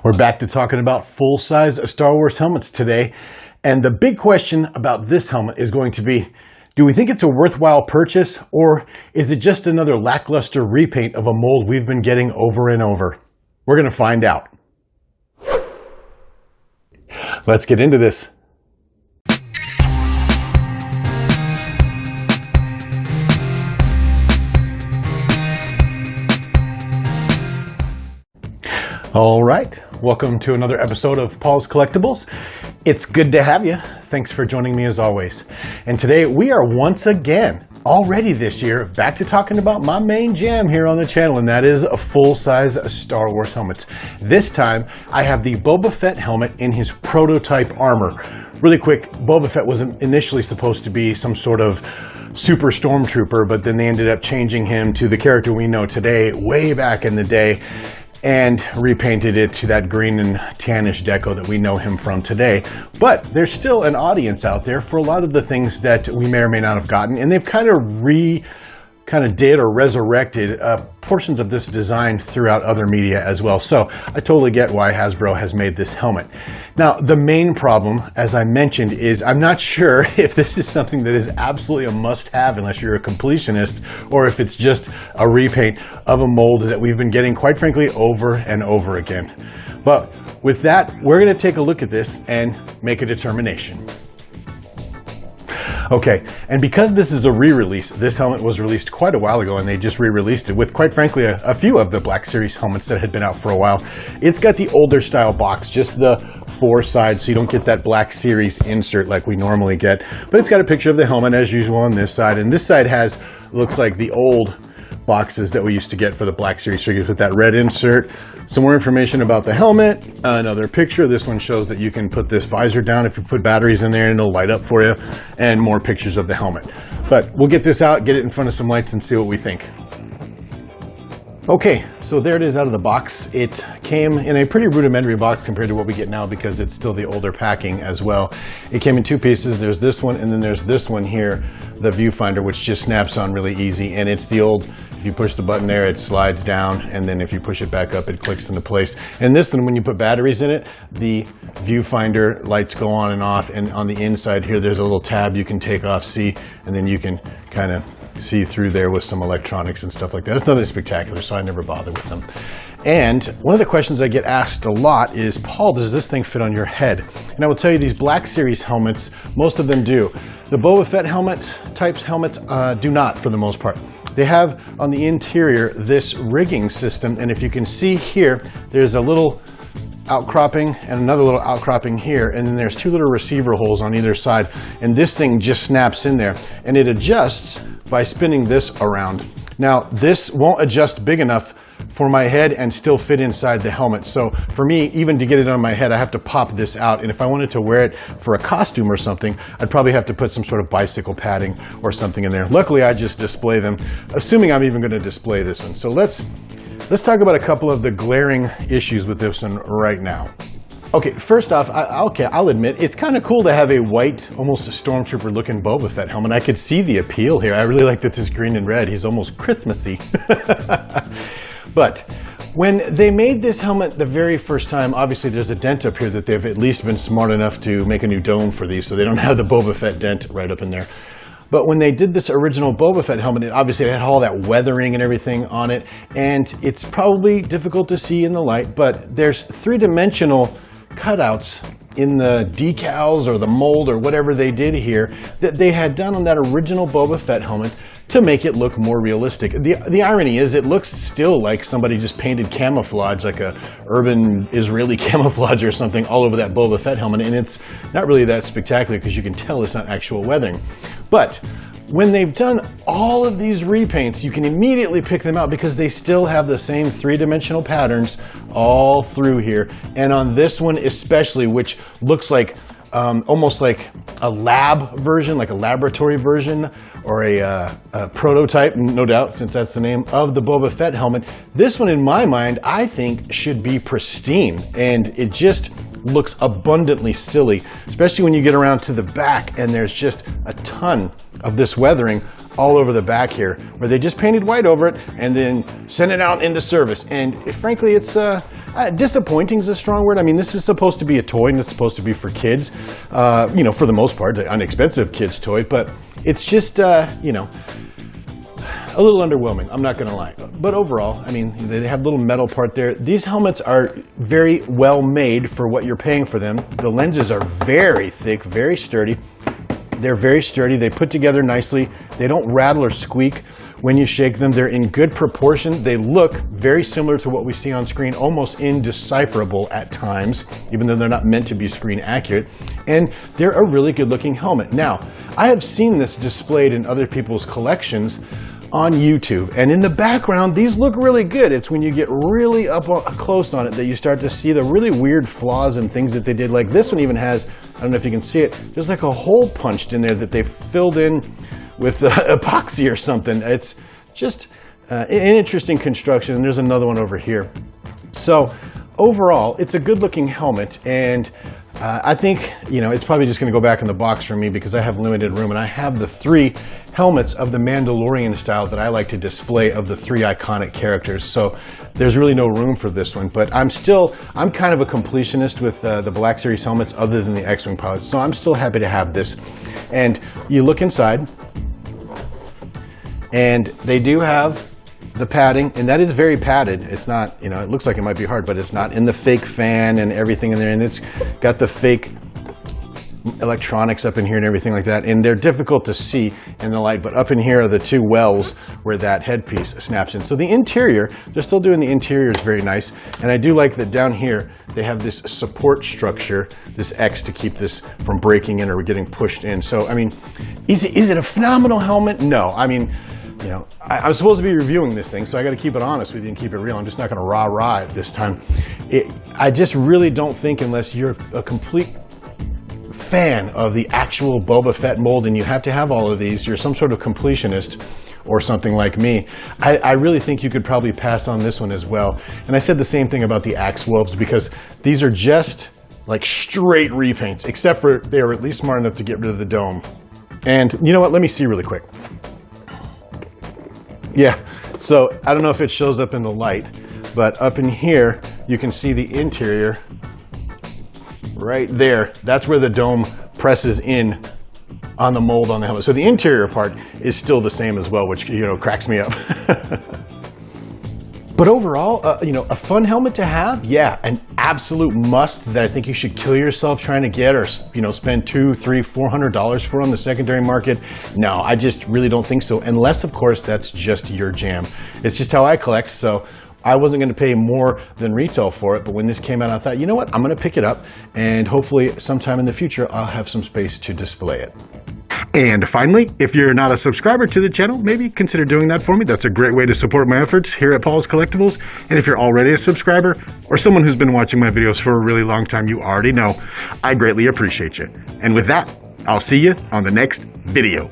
We're back to talking about full-size Star Wars helmets today. And the big question about this helmet is going to be, do we think it's a worthwhile purchase, or is it just another lackluster repaint of a mold we've been getting over and over? We're going to find out. Let's get into this. All right, welcome to another episode of Paul's Collectibles. It's good to have you. Thanks for joining me as always. And today we are once again, already this year, back to talking about my main jam here on the channel, and that is a full-size Star Wars helmet. This time I have the Boba Fett helmet in his prototype armor. Really quick, Boba Fett was initially supposed to be some sort of super-Stormtrooper, but then they ended up changing him to the character we know today, way back in the day, and repainted it to that green and tannish deco that we know him from today. But there's still an audience out there for a lot of the things that we may or may not have gotten, and they've kind of did or resurrected portions of this design throughout other media as well. So I totally get why Hasbro has made this helmet. Now, the main problem, as I mentioned, is I'm not sure if this is something that is absolutely a must-have unless you're a completionist, or if it's just a repaint of a mold that we've been getting, quite frankly, over and over again. But with that, we're going to take a look at this and make a determination. Okay, and because this is a re-release, this helmet was released quite a while ago and they just re-released it with, quite frankly, a few of the Black Series helmets that had been out for a while. It's got the older style box, just the four sides, so you don't get that Black Series insert like we normally get. But it's got a picture of the helmet as usual on this side, and this side has, looks like the old boxes that we used to get for the Black Series figures with that red insert. Some more information about the helmet, another picture. This one shows that you can put this visor down if you put batteries in there and it'll light up for you, and more pictures of the helmet. But we'll get this out, get it in front of some lights and see what we think. Okay, so there it is out of the box. It came in a pretty rudimentary box compared to what we get now because it's still the older packing as well. It came in two pieces. There's this one and then there's this one here, the Viewfinder, which just snaps on really easy, and it's the old, if you push the button there, it slides down, and then if you push it back up, it clicks into place. And this one, when you put batteries in it, the Viewfinder lights go on and off, and on the inside here, there's a little tab you can take off, see, and then you can kind of see through there with some electronics and stuff like that. It's nothing spectacular, so I never bother with them. And one of the questions I get asked a lot is, Paul, does this thing fit on your head? And I will tell you, these Black Series helmets, most of them do. The Boba Fett helmets do not, for the most part. They have on the interior this rigging system, and if you can see here, there's a little outcropping and another little outcropping here, and then there's two little receiver holes on either side, and this thing just snaps in there, and it adjusts by spinning this around. Now, this won't adjust big enough for my head and still fit inside the helmet. So for me, even to get it on my head, I have to pop this out. And if I wanted to wear it for a costume or something, I'd probably have to put some sort of bicycle padding or something in there. Luckily, I just display them, assuming I'm even going to display this one. So let's talk about a couple of the glaring issues with this one right now. Okay, first off, I'll admit, it's kind of cool to have a white, almost a Stormtrooper looking Boba Fett helmet. I could see the appeal here. I really like that this green and red. He's almost Christmassy. But when they made this helmet the very first time, obviously there's a dent up here that they've at least been smart enough to make a new dome for these, so they don't have the Boba Fett dent right up in there. But when they did this original Boba Fett helmet, it obviously had all that weathering and everything on it, and it's probably difficult to see in the light, but there's three-dimensional cutouts in the decals or the mold or whatever they did here that they had done on that original Boba Fett helmet to make it look more realistic. The irony is it looks still like somebody just painted camouflage, like a urban Israeli camouflage or something all over that Boba Fett helmet, and it's not really that spectacular because you can tell it's not actual weathering. But when they've done all of these repaints, you can immediately pick them out because they still have the same three-dimensional patterns all through here. And on this one especially, which looks like almost like a lab version, like a laboratory version, or a prototype, no doubt, since that's the name of the Boba Fett helmet. This one, in my mind, I think should be pristine, and it just looks abundantly silly, especially when you get around to the back and there's just a ton of this weathering all over the back here, where they just painted white over it and then sent it out into service. And frankly, it's disappointing is a strong word. I mean, this is supposed to be a toy and it's supposed to be for kids, you know, for the most part, an inexpensive kid's toy, but it's just, you know, a little underwhelming, I'm not gonna lie. But overall, I mean, they have a little metal part there. These helmets are very well made for what you're paying for them. The lenses are very thick, very sturdy. They're very sturdy, they put together nicely. They don't rattle or squeak when you shake them. They're in good proportion. They look very similar to what we see on screen, almost indecipherable at times, even though they're not meant to be screen accurate. And they're a really good looking helmet. Now, I have seen this displayed in other people's collections on YouTube, and in the background these look really good. It's when you get really up close on it that you start to see the really weird flaws and things that they did. Like this one even has, I don't know if you can see it, there's like a hole punched in there that they filled in with epoxy or something. It's just an interesting construction. And there's another one over here. So overall, it's a good looking helmet, and I think, you know, it's probably just going to go back in the box for me because I have limited room, and I have the 3 helmets of the Mandalorian style that I like to display of the 3 iconic characters. So there's really no room for this one, but I'm kind of a completionist with the Black Series helmets other than the X-Wing pilots. So I'm still happy to have this. And you look inside, and they do have the padding, and that is very padded. It's not, you know, it looks like it might be hard, but it's not. And the fake fan and everything in there, and it's got the fake electronics up in here and everything like that, and they're difficult to see in the light, but up in here are the 2 wells where that headpiece snaps in. So the interior, they're still doing the interior is very nice, and I do like that down here they have this support structure, this X, to keep this from breaking in or getting pushed in. So I mean, is it a phenomenal helmet? No, I mean, you know, I'm supposed to be reviewing this thing, so I got to keep it honest with you and keep it real. I'm just not going to rah-rah it this time. I just really don't think, unless you're a complete fan of the actual Boba Fett mold and you have to have all of these, you're some sort of completionist or something like me, I really think you could probably pass on this one as well. And I said the same thing about the Axe Wolves, because these are just like straight repaints, except for they are at least smart enough to get rid of the dome. And you know what? Let me see really quick. Yeah, so I don't know if it shows up in the light, but up in here, you can see the interior right there. That's where the dome presses in on the mold on the helmet. So the interior part is still the same as well, which, you know, cracks me up. But overall, you know, a fun helmet to have. Yeah, an absolute must that I think you should kill yourself trying to get, or, you know, spend $200, $300, $400 for on the secondary market. No, I just really don't think so. Unless, of course, that's just your jam. It's just how I collect. So I wasn't going to pay more than retail for it, but when this came out, I thought, you know what, I'm going to pick it up, and hopefully sometime in the future, I'll have some space to display it. And finally, if you're not a subscriber to the channel, maybe consider doing that for me. That's a great way to support my efforts here at Paul's Collectibles. And if you're already a subscriber, or someone who's been watching my videos for a really long time, you already know I greatly appreciate you. And with that, I'll see you on the next video.